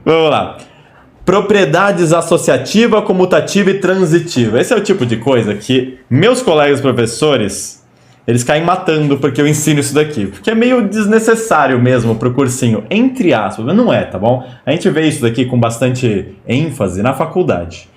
Vamos lá. Propriedades associativa, comutativa e transitiva. Esse é o tipo de coisa que meus colegas professores, eles caem matando porque eu ensino isso daqui. Porque é meio desnecessário mesmo pro cursinho, entre aspas, mas não é, tá bom? A gente vê isso daqui com bastante ênfase na faculdade.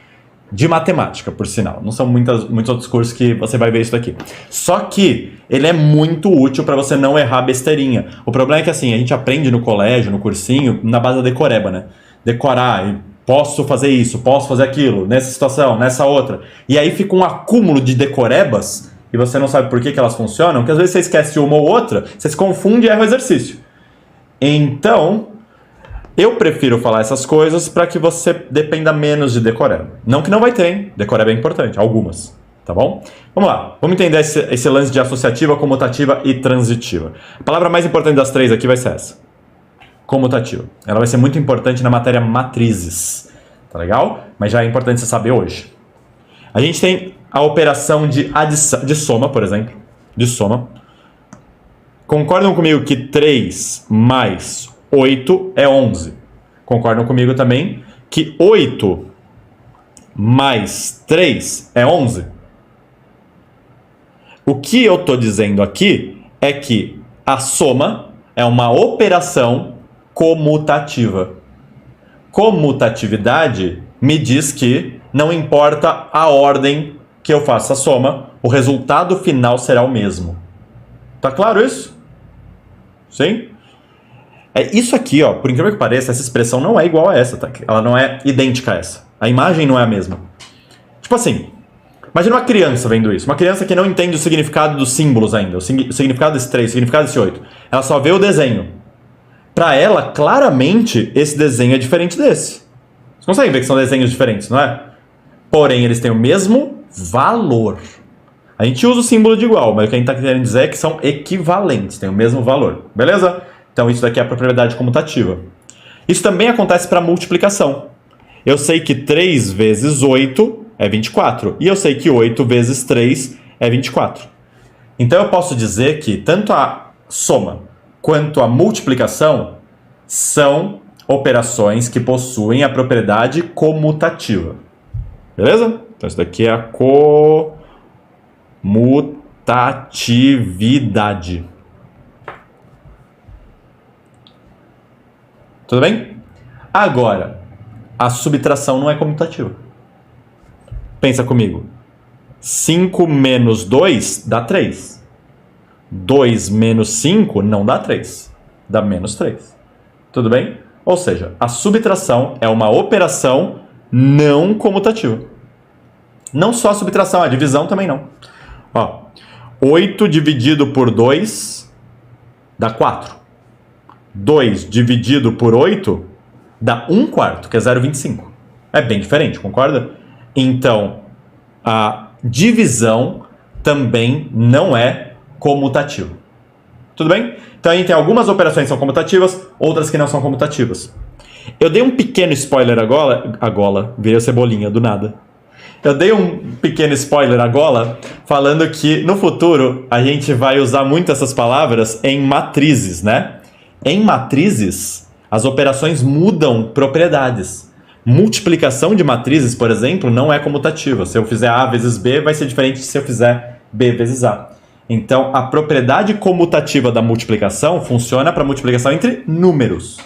De matemática, por sinal. Não são muitos outros cursos que você vai ver isso daqui. Só que ele é muito útil para você não errar besteirinha. O problema é que assim, a gente aprende no colégio, no cursinho, na base da decoreba, né? Decorar, posso fazer isso, posso fazer aquilo, nessa situação, nessa outra. E aí fica um acúmulo de decorebas e você não sabe por que elas funcionam, que às vezes você esquece uma ou outra, você se confunde e erra o exercício. Então, eu prefiro falar essas coisas para que você dependa menos de decoreba. Não que não vai ter, hein? Decoreba é importante, algumas, tá bom? Vamos lá, vamos entender esse lance de associativa, comutativa e transitiva. A palavra mais importante das três aqui vai ser essa. Comutativa. Ela vai ser muito importante na matéria matrizes, tá legal? Mas já é importante você saber hoje. A gente tem a operação de adição, de soma, por exemplo. De soma. Concordam comigo que 3 mais 8 é 11. Concordam comigo também que 8 mais 3 é 11? O que eu estou dizendo aqui é que a soma é uma operação comutativa. Comutatividade me diz que não importa a ordem que eu faça a soma, o resultado final será o mesmo. Tá claro isso? Sim? É isso aqui, ó, por incrível que pareça, essa expressão não é igual a essa, tá? Ela não é idêntica a essa. A imagem não é a mesma. Tipo assim, imagina uma criança vendo isso. Uma criança que não entende o significado dos símbolos ainda. O significado desse 3, o significado desse 8. Ela só vê o desenho. Para ela, claramente, esse desenho é diferente desse. Vocês conseguem ver que são desenhos diferentes, não é? Porém, eles têm o mesmo valor. A gente usa o símbolo de igual, mas o que a gente está querendo dizer é que são equivalentes, têm o mesmo valor. Beleza? Então, isso daqui é a propriedade comutativa. Isso também acontece para multiplicação. Eu sei que 3 vezes 8 é 24. E eu sei que 8 vezes 3 é 24. Então, eu posso dizer que tanto a soma quanto a multiplicação são operações que possuem a propriedade comutativa. Beleza? Então, isso daqui é a comutatividade. Tudo bem? Agora, a subtração não é comutativa. Pensa comigo. 5 menos 2 dá 3. 2 menos 5 não dá 3. Dá menos 3. Tudo bem? Ou seja, a subtração é uma operação não comutativa. Não só a subtração, a divisão também não. Ó, 8 dividido por 2 dá 4. 2 dividido por 8 dá 1/4, que é 0,25. É bem diferente, concorda? Então, a divisão também não é comutativa. Tudo bem? Então, a gente tem algumas operações que são comutativas, outras que não são comutativas. Eu dei um pequeno spoiler agora, virei a cebolinha do nada. Eu dei um pequeno spoiler agora, falando que no futuro a gente vai usar muito essas palavras em matrizes, né? Em matrizes, as operações mudam propriedades. Multiplicação de matrizes, por exemplo, não é comutativa. Se eu fizer A vezes B, vai ser diferente de se eu fizer B vezes A. Então, a propriedade comutativa da multiplicação funciona para multiplicação entre números,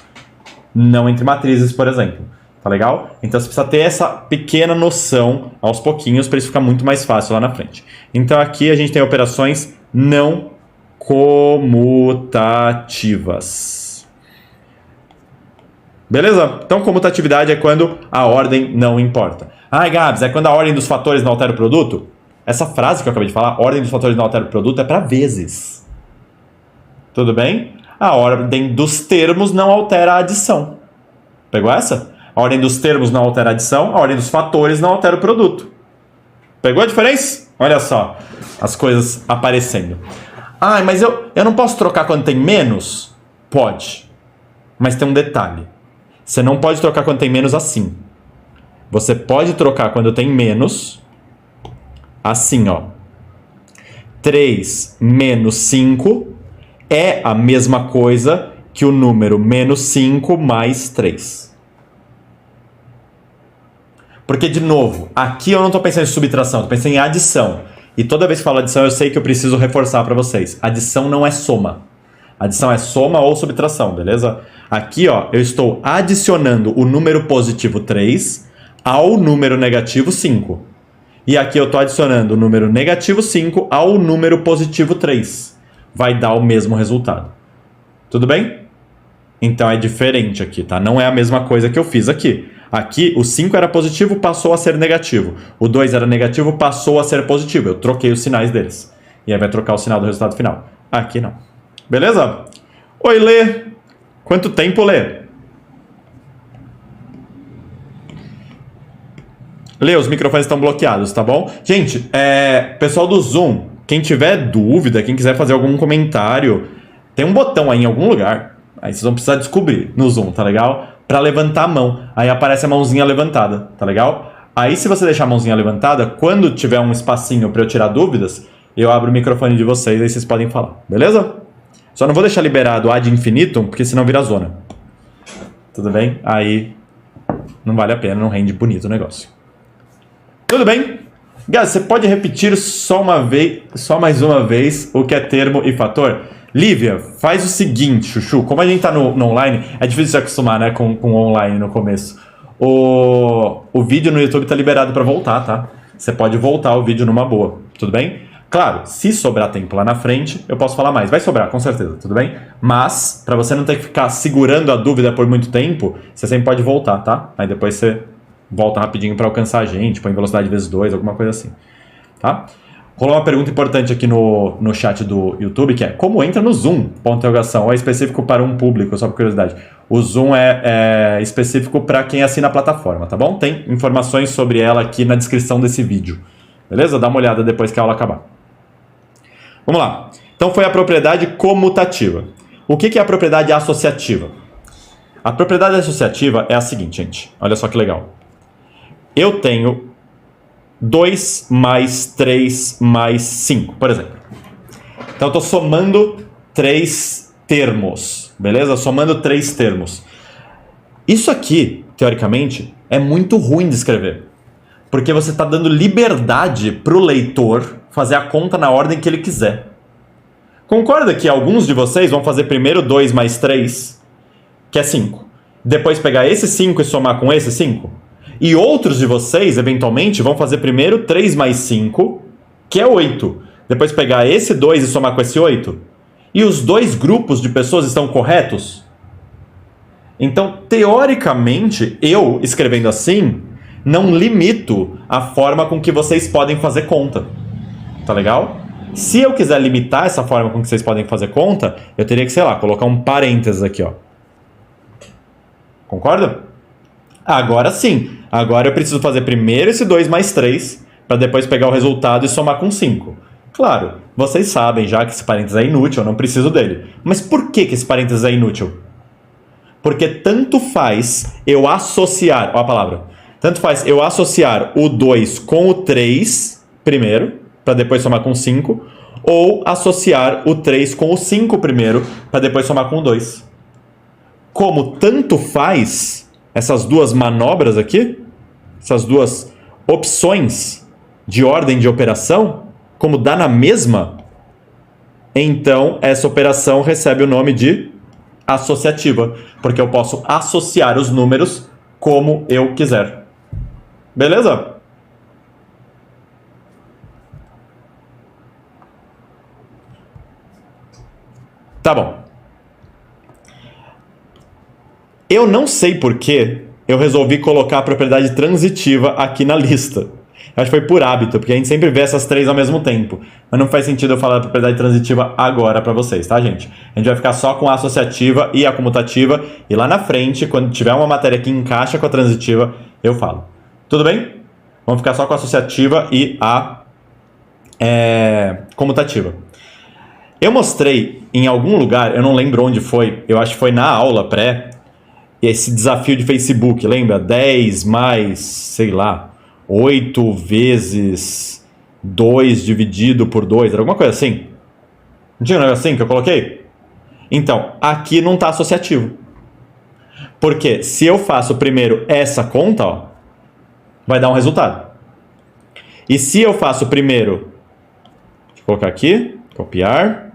não entre matrizes, por exemplo. Tá legal? Então, você precisa ter essa pequena noção aos pouquinhos para isso ficar muito mais fácil lá na frente. Então, aqui a gente tem operações não comutativas. Beleza? Então, comutatividade é quando a ordem não importa. Ai, Gabs, é quando a ordem dos fatores não altera o produto? Essa frase que eu acabei de falar, ordem dos fatores não altera o produto, é para vezes. Tudo bem? A ordem dos termos não altera a adição. Pegou essa? A ordem dos termos não altera a adição, a ordem dos fatores não altera o produto. Pegou a diferença? Olha só as coisas aparecendo. Ah, mas eu não posso trocar quando tem menos? Pode. Mas tem um detalhe. Você não pode trocar quando tem menos assim. Você pode trocar quando tem menos assim, ó. 3 menos 5 é a mesma coisa que o número menos 5 mais 3. Porque, de novo, aqui eu não estou pensando em subtração, estou pensando em adição. E toda vez que falo adição, eu sei que eu preciso reforçar para vocês. Adição não é soma. Adição é soma ou subtração, beleza? Aqui, ó, eu estou adicionando o número positivo 3 ao número negativo 5. E aqui eu estou adicionando o número negativo 5 ao número positivo 3. Vai dar o mesmo resultado. Tudo bem? Então é diferente aqui, tá? Não é a mesma coisa que eu fiz aqui. Aqui o 5 era positivo, passou a ser negativo. O 2 era negativo, passou a ser positivo. Eu troquei os sinais deles. E aí vai trocar o sinal do resultado final. Aqui não. Beleza? Oi, Lê. Quanto tempo, Lê? Lê, os microfones estão bloqueados, tá bom? Gente, pessoal do Zoom, quem tiver dúvida, quem quiser fazer algum comentário, tem um botão aí em algum lugar. Aí vocês vão precisar descobrir no Zoom, tá legal? Pra levantar a mão. Aí aparece a mãozinha levantada, tá legal? Aí se você deixar a mãozinha levantada, quando tiver um espacinho pra eu tirar dúvidas, eu abro o microfone de vocês, aí vocês podem falar, beleza? Só não vou deixar liberado ad infinitum, porque senão vira zona. Tudo bem? Aí não vale a pena, não rende bonito o negócio. Tudo bem? Gás, você pode repetir só mais uma vez o que é termo e fator? Lívia, faz o seguinte, Chuchu, como a gente tá no online, é difícil se acostumar, né, com online no começo. O vídeo no YouTube tá liberado para voltar, tá? Você pode voltar o vídeo numa boa, tudo bem? Claro, se sobrar tempo lá na frente, eu posso falar mais. Vai sobrar, com certeza, tudo bem? Mas, para você não ter que ficar segurando a dúvida por muito tempo, você sempre pode voltar, tá? Aí depois você volta rapidinho para alcançar a gente, põe velocidade vezes 2, alguma coisa assim, tá? Rolou uma pergunta importante aqui no chat do YouTube, que é como entra no Zoom? Ponto de interrogação. Ou é específico para um público, só por curiosidade. O Zoom é específico para quem assina a plataforma, tá bom? Tem informações sobre ela aqui na descrição desse vídeo. Beleza? Dá uma olhada depois que a aula acabar. Vamos lá. Então foi a propriedade comutativa. O que é a propriedade associativa? A propriedade associativa é a seguinte, gente. Olha só que legal. Eu tenho 2 mais 3 mais 5, por exemplo. Então eu estou somando 3 termos, beleza? Somando 3 termos. Isso aqui, teoricamente, é muito ruim de escrever. Porque você está dando liberdade para o leitor fazer a conta na ordem que ele quiser. Concorda que alguns de vocês vão fazer primeiro 2 mais 3, que é 5. Depois pegar esse 5 e somar com esse 5? E outros de vocês, eventualmente, vão fazer primeiro 3 mais 5, que é 8. Depois pegar esse 2 e somar com esse 8. E os dois grupos de pessoas estão corretos? Então, teoricamente, eu, escrevendo assim, não limito a forma com que vocês podem fazer conta. Tá legal? Se eu quiser limitar essa forma com que vocês podem fazer conta, eu teria que, sei lá, colocar um parênteses aqui, ó. Concorda? Agora sim. Agora eu preciso fazer primeiro esse 2 mais 3, para depois pegar o resultado e somar com 5. Claro, vocês sabem já que esse parênteses é inútil, eu não preciso dele. Mas por que esse parênteses é inútil? Porque tanto faz eu associar, ó a palavra, tanto faz eu associar o 2 com o 3 primeiro, para depois somar com 5, ou associar o 3 com o 5 primeiro, para depois somar com o 2. Como tanto faz essas duas manobras aqui, essas duas opções de ordem de operação, como dá na mesma, então essa operação recebe o nome de associativa, porque eu posso associar os números como eu quiser. Beleza? Tá bom. Eu não sei por que eu resolvi colocar a propriedade transitiva aqui na lista. Eu acho que foi por hábito, porque a gente sempre vê essas três ao mesmo tempo. Mas não faz sentido eu falar da propriedade transitiva agora para vocês, tá, gente? A gente vai ficar só com a associativa e a comutativa. E lá na frente, quando tiver uma matéria que encaixa com a transitiva, eu falo. Tudo bem? Vamos ficar só com a associativa e a comutativa. Eu mostrei em algum lugar, eu não lembro onde foi, eu acho que foi na aula pré, esse desafio de Facebook, lembra? 10 mais, sei lá, 8 vezes 2 dividido por 2, era alguma coisa assim? Não tinha um negócio assim que eu coloquei? Então, aqui não está associativo. Porque se eu faço primeiro essa conta, ó, vai dar um resultado. E se eu faço primeiro, deixa eu colocar aqui, copiar.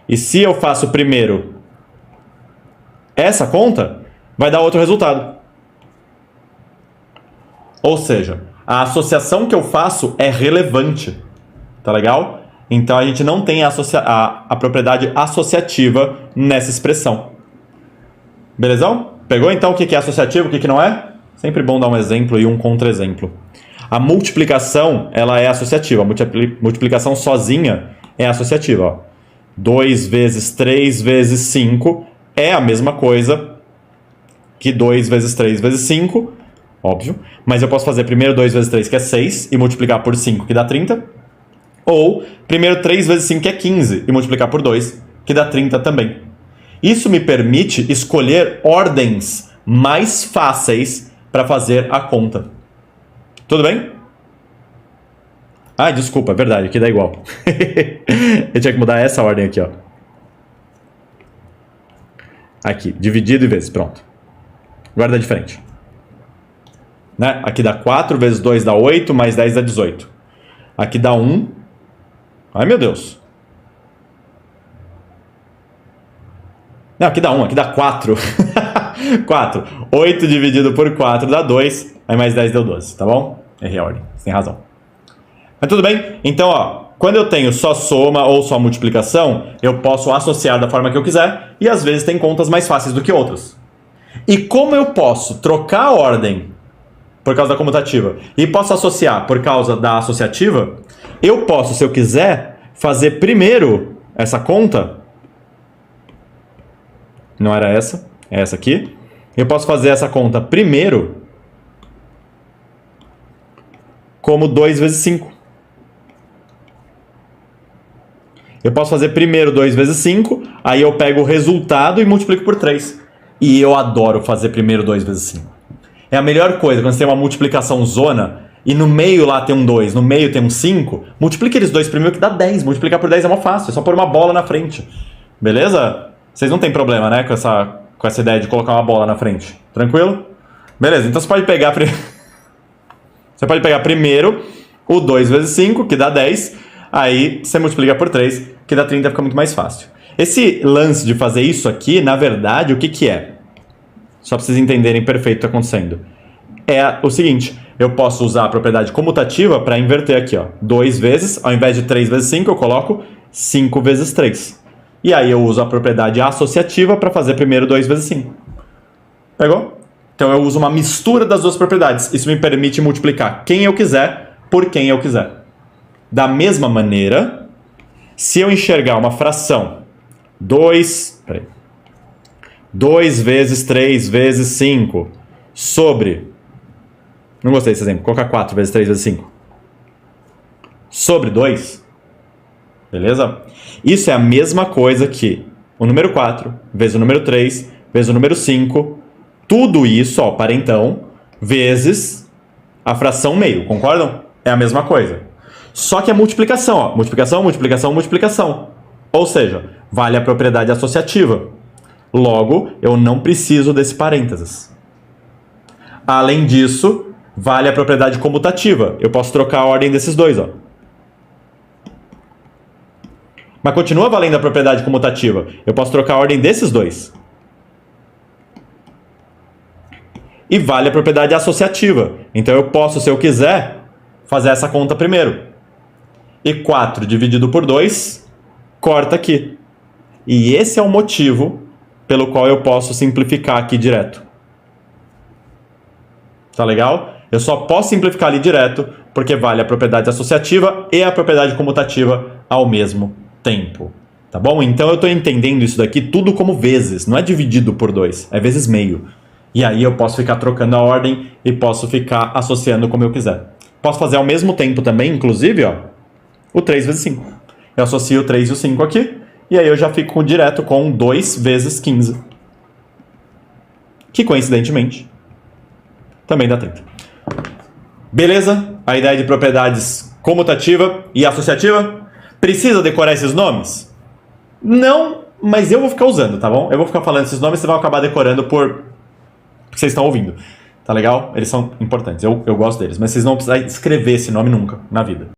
E se eu faço primeiro essa conta, vai dar outro resultado. Ou seja, a associação que eu faço é relevante. Tá legal? Então a gente não tem a propriedade associativa nessa expressão. Belezão? Pegou então o que é associativo, o que não é? Sempre bom dar um exemplo e um contra-exemplo. A multiplicação, ela é associativa. A multiplicação sozinha é associativa. Ó. 2 vezes 3 vezes 5 é a mesma coisa que 2 vezes 3 vezes 5, óbvio. Mas eu posso fazer primeiro 2 vezes 3, que é 6, e multiplicar por 5, que dá 30. Ou primeiro 3 vezes 5, que é 15, e multiplicar por 2, que dá 30 também. Isso me permite escolher ordens mais fáceis para fazer a conta. Tudo bem? Ah, desculpa, é verdade, aqui dá igual. Eu tinha que mudar essa ordem aqui, ó. Aqui, dividido e vezes, pronto. Agora dá diferente. Né? Aqui dá 4 vezes 2 dá 8, mais 10 dá 18. Aqui dá 1. Ai, meu Deus. Não, aqui dá 1, aqui dá 4. 4. 8 dividido por 4 dá 2. Aí mais 10 deu 12, tá bom? Errei a ordem, você tem razão. Mas tudo bem? Então, ó, quando eu tenho só soma ou só multiplicação, eu posso associar da forma que eu quiser e às vezes tem contas mais fáceis do que outras. E como eu posso trocar a ordem por causa da comutativa e posso associar por causa da associativa, eu posso, se eu quiser, fazer primeiro essa conta. Não era essa, é essa aqui. Eu posso fazer essa conta primeiro como 2 vezes 5. Eu posso fazer primeiro 2 vezes 5, aí eu pego o resultado e multiplico por 3. E eu adoro fazer primeiro 2 vezes 5. É a melhor coisa, quando você tem uma multiplicação zona, e no meio lá tem um 2, no meio tem um 5, multiplica eles dois primeiro que dá 10. Multiplicar por 10 é mó fácil, é só pôr uma bola na frente. Beleza? Vocês não tem problema, né, com essa ideia de colocar uma bola na frente. Tranquilo? Beleza, então você pode pegar... Você pode pegar primeiro o 2 vezes 5, que dá 10, aí você multiplica por 3, que dá 30, fica muito mais fácil. Esse lance de fazer isso aqui, na verdade, o que é? Só para vocês entenderem perfeito o que está acontecendo. É o seguinte, eu posso usar a propriedade comutativa para inverter aqui, ó. 2 vezes, ao invés de 3 vezes 5, eu coloco 5 vezes 3. E aí eu uso a propriedade associativa para fazer primeiro 2 vezes 5. Pegou? Então eu uso uma mistura das duas propriedades. Isso me permite multiplicar quem eu quiser por quem eu quiser. Da mesma maneira, se eu enxergar uma fração 2 vezes 3 vezes 5 sobre... Não gostei desse exemplo. Vou colocar 4 vezes 3 vezes 5. Sobre 2. Beleza? Isso é a mesma coisa que o número 4 vezes o número 3 vezes o número 5. Tudo isso, ó, parentão, vezes a fração meio. Concordam? É a mesma coisa. Só que a multiplicação, ó. Multiplicação, multiplicação, multiplicação. Ou seja, vale a propriedade associativa. Logo, eu não preciso desse parênteses. Além disso, vale a propriedade comutativa. Eu posso trocar a ordem desses dois, ó. Mas continua valendo a propriedade comutativa. Eu posso trocar a ordem desses dois. E vale a propriedade associativa. Então eu posso, se eu quiser, fazer essa conta primeiro. E 4 dividido por 2, corta aqui. E esse é o motivo pelo qual eu posso simplificar aqui direto. Tá legal? Eu só posso simplificar ali direto porque vale a propriedade associativa e a propriedade comutativa ao mesmo tempo. Tá bom? Então eu estou entendendo isso daqui tudo como vezes. Não é dividido por 2, é vezes meio. E aí eu posso ficar trocando a ordem e posso ficar associando como eu quiser. Posso fazer ao mesmo tempo também, inclusive, ó, o 3 vezes 5. Eu associo o 3 e o 5 aqui, e aí eu já fico direto com 2 vezes 15. Que, coincidentemente, também dá 30. Beleza? A ideia de propriedades comutativa e associativa. Precisa decorar esses nomes? Não, mas eu vou ficar usando, tá bom? Eu vou ficar falando esses nomes e você vai acabar decorando por porque vocês estão ouvindo. Tá legal? Eles são importantes. Eu gosto deles. Mas vocês não vão precisar escrever esse nome nunca na vida.